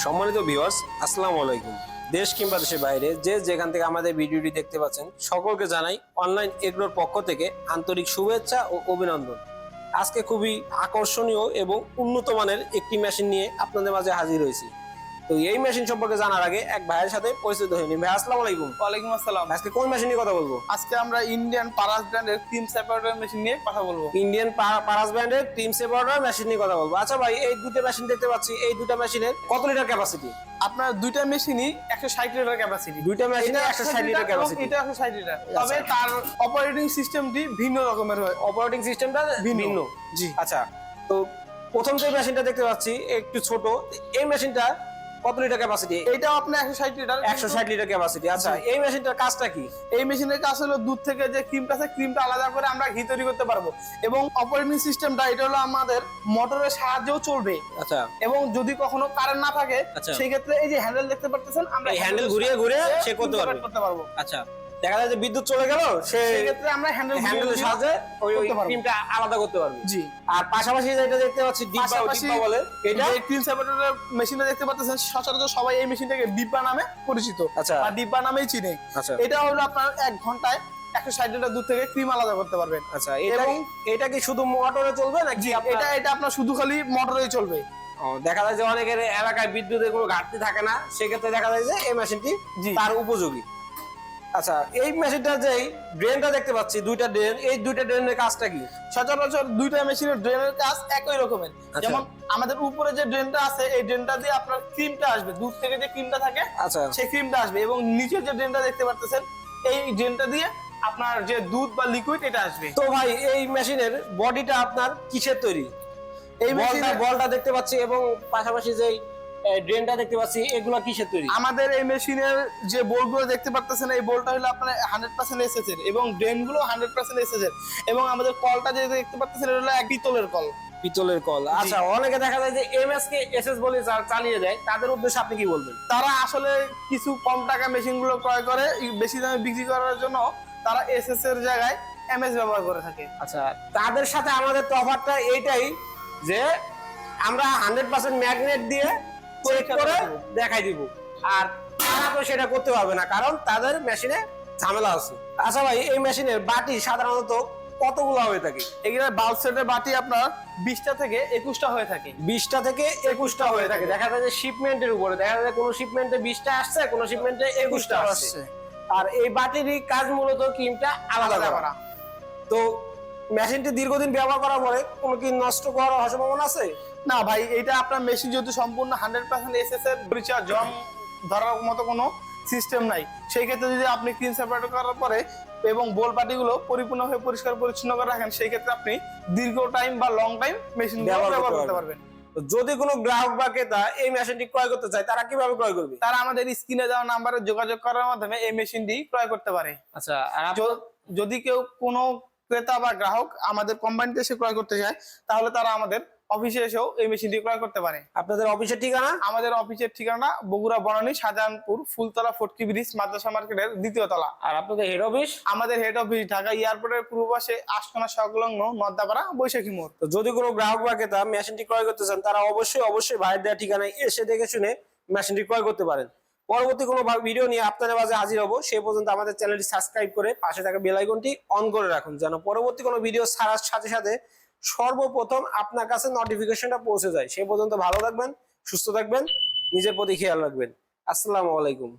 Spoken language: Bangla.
সম্মানিত ভিউয়ার্স, আসসালামু আলাইকুম। দেশ কিংবা দেশের বাইরে যে যেখান থেকে আমাদের ভিডিওটি দেখতে পাচ্ছেন সকলকে জানাই অনলাইন এগ্রোর পক্ষ থেকে আন্তরিক শুভেচ্ছা ও অভিনন্দন। আজকে খুবই আকর্ষণীয় এবং উন্নত মানের একটি মেশিন নিয়ে আপনাদের মাঝে হাজির হয়েছি। তো এই মেশিন সম্পর্কে জানার আগে এক ভাইয়ের সাথে পরিচিত হয়ে নিন। ভাই আসসালামু আলাইকুম। ওয়ালাইকুম আসসালাম। আজকে কোন মেশিন নিয়ে কথা বলবো? আজকে আমরা ইন্ডিয়ান পারাস ব্র্যান্ডের ক্রিম সেপারেটর মেশিন নিয়ে কথা বলবো। ইন্ডিয়ান পারাস ব্র্যান্ডের ক্রিম সেপারেটর মেশিন নিয়ে কথা বলবো। আচ্ছা ভাই, এই দুটো মেশিন দেখতে পাচ্ছি, এই দুটো মেশিনের কত লিটার ক্যাপাসিটি? আপনার দুইটা মেশিনই 160 লিটার ক্যাপাসিটি। দুইটা মেশিনে 160 লিটার ক্যাপাসিটি। এটা 160 লিটার। তবে তার অপারেটিং সিস্টেমটি ভিন্ন রকমের হয়। অপারেটিং সিস্টেমটা ভিন্ন। জি। আচ্ছা, তো প্রথম যে মেশিনটা দেখতে পাচ্ছি একটু ছোট, এই মেশিনটা কত লিটার ক্যাপাসিটি? এটাও আপনার 160 লিটার। 160 litre capacity. আচ্ছা, এই মেশিনটার কাজটা কি? এই মেশিনের কাজ হলো দুধ থেকে যে ক্রিমটা আছে, ক্রিমটা আলাদা করে আমরা ঘি তৈরি করতে পারবো। এবং অপারেটিং সিস্টেমটা এটা হলো আমাদের মোটরের সাহায্যেও চলবে। আচ্ছা, এবং যদি কখনো কারেন্ট না থাকে আচ্ছা, সেই ক্ষেত্রে এই যে হ্যান্ডেল দেখতে পাচ্ছেন, আমরা এই হ্যান্ডেল ঘুরিয়ে ঘুরিয়ে সে করতে পারবো। আচ্ছা, দেখা যায় যে বিদ্যুৎ চলে গেল, সেই ক্ষেত্রে আমরা হ্যান্ডেলের সাহায্যে ওই ক্রিমটা আলাদা করতে পারবে। জি। আর পাশাপাশি যেটা দেখতে পাচ্ছি ডিব্বা বলে, এটা ক্রিম সেপারেটর মেশিনটা দেখতে পাচ্ছেন, সচরাচর সবাই এই মেশিনটাকে ডিব্বা নামে পরিচিত। আচ্ছা, আর ডিব্বা নামেই চিনে। আচ্ছা, এটা হলো আপনার 1 ঘন্টায় 160 লিটার দুধ থেকে ক্রিম আলাদা করতে পারবেন। আচ্ছা, এটা কি শুধু মোটরে চলবে নাকি? এটা আপনার শুধু খালি মোটরেই চলবে। দেখা যায় যে অনেকের এলাকায় বিদ্যুতের কোনো ঘাটতি থাকে না, সেক্ষেত্রে দেখা যায় যে এই মেশিনটি তার উপযোগী। আচ্ছা, এই মেশিনটা যে ড্রেনটা দেখতে পাচ্ছি, দুইটা ড্রেন, এই দুইটা ড্রেনের কাজটা কি? সচরাচর দুইটা মেশিনের ড্রেনের কাজ একই রকমের। যেমন আমাদের উপরে যে ড্রেনটা আছে, এই ড্রেনটা দিয়ে আপনার ক্রিমটা আসবে, দুধ থেকে যে ক্রিমটা থাকে, আচ্ছা, সেই ক্রিমটা আসবে। এবং নিচের যে ড্রেনটা দেখতে পাচ্ছেন, এই ড্রেনটা দিয়ে আপনার যে দুধ বা লিকুইড এটা আসবে। তো ভাই, এই মেশিনের বডিটা আপনার কিসের তৈরি? এই বলটা দেখতে পাচ্ছি এবং পাশাপাশি যে ড্রেনটা দেখতে পাচ্ছি, এগুলো কিসের তৈরি? আমাদের এই মেশিনের যে বোল্টগুলো দেখতে পাচ্ছেন, এই বোল্টটা হলো আপনার 100% এসএস এর, এবং ড্রেনগুলো 100% এসএস এর। এবং আমাদের কলটা যে দেখতে পাচ্ছেন, এটা হলো এক পিতলের কল। পিতলের কল। আচ্ছা, অনেকে দেখা যায় যে এমএস কে এসএস বলে চালিয়ে দেয়, তাদের উদ্দেশ্যে আপনি কি বলবেন? তারা আসলে কিছু কম টাকা মেশিনগুলো ক্রয় করে বেশি দামে বিক্রি করার জন্য তারা এসএস এর জায়গায় এমএস ব্যবহার করে থাকে। আচ্ছা, তাদের সাথে আমাদের তফাৎটা এইটাই যে আমরা 100% ম্যাগনেট দিয়ে চেক করে দেখাই দিব, আর তারা তো সেটা করতে পারবে না, কারণ তাদের মেশিনে ঝামেলা আছে। আচ্ছা ভাই, এই মেশিনের বাটি সাধারণত কতগুলো হয়ে থাকে? এগুলো বাল্ব সেটের বাটি আপনার 20টা থেকে 21টা হয়ে থাকে। 20টা থেকে 21টা হয়ে থাকে। দেখা যায় যে শিপমেন্টের উপরে, দেখা যায় কোনো শিপমেন্টে 20টা আসছে, কোনো শিপমেন্টে 21টা আসছে। আর এই বাটিরই কাজ মূলত ক্রিমটা আলাদা করা। তো মেশিনটি দীর্ঘদিন ব্যবহার করার পরে কোনো কি নষ্ট করার সম্ভাবনা আছে? না ভাই, এটা আপনার মেশিন যেহেতু সম্পূর্ণ 100% এসএস এর, পরিচয় জং ধরার মতো কোনো সিস্টেম নাই। সেই ক্ষেত্রে যদি আপনি ক্লিন সেপারেট করার পরে এবং বোল পার্টিগুলো পরিপূর্ণভাবে পরিষ্কার পরিচ্ছন্ন করে রাখেন, সেই ক্ষেত্রে আপনি দীর্ঘ টাইম বা লং টাইম মেশিন ব্যবহার করতে পারবেন। যদি কোনো গ্রাহক বা ক্রেতা এই মেশিনটি ক্রয় করতে চায়, তারা কিভাবে ক্রয় করবে? তারা আমাদের স্ক্রিনে দেওয়া নাম্বারে যোগাযোগ করার মাধ্যমে এই মেশিনটি ক্রয় করতে পারে। আচ্ছা, যদি কেউ কোনো ক্রেতা বা গ্রাহক আমাদের কোম্পানিতে এসে ক্রয় করতে চায়, তাহলে তারা আমাদের অফিসে এসেও এই মেশিনটি ক্রয় করতে পারে। আপনাদের অফিসের ঠিকানা? আমাদের অফিসের ঠিকানা বগুড়া বনানী শাহজাহানপুর ফুলতলা ফটকি ব্রিজ মাদ্রাসা মার্কেটের 2য় তলা। আর আপনাদের হেড অফিস? আমাদের হেড অফিস ঢাকা এয়ারপোর্টের পূর্ব পাশে আশকোনা সংলগ্ন নদ্দাপাড়া বৈশাখী মোড়। তো যদি কোনো গ্রাহক বা ক্রেতা মেশিনটি ক্রয় করতে চান, তারা অবশ্যই ভাইয়ের দেওয়া ঠিকানায় এসে দেখে শুনে মেশিনটি ক্রয় করতে পারেন। পরবর্তী কোনো ভিডিও নিয়ে আপনাদের মাঝে হাজির হব। সেই পর্যন্ত আমাদের চ্যানেলটি সাবস্ক্রাইব করে পাশে থাকা বেল আইকনটি অন করে রাখুন, যেন পরবর্তী কোনো ভিডিও ছাড়ার সাথে সাথে সর্বপ্রথম আপনার কাছে নোটিফিকেশনটা পৌঁছে যায়। সেই পর্যন্ত ভালো থাকবেন, সুস্থ থাকবেন, নিজের প্রতি খেয়াল রাখবেন। আসসালামু আলাইকুম।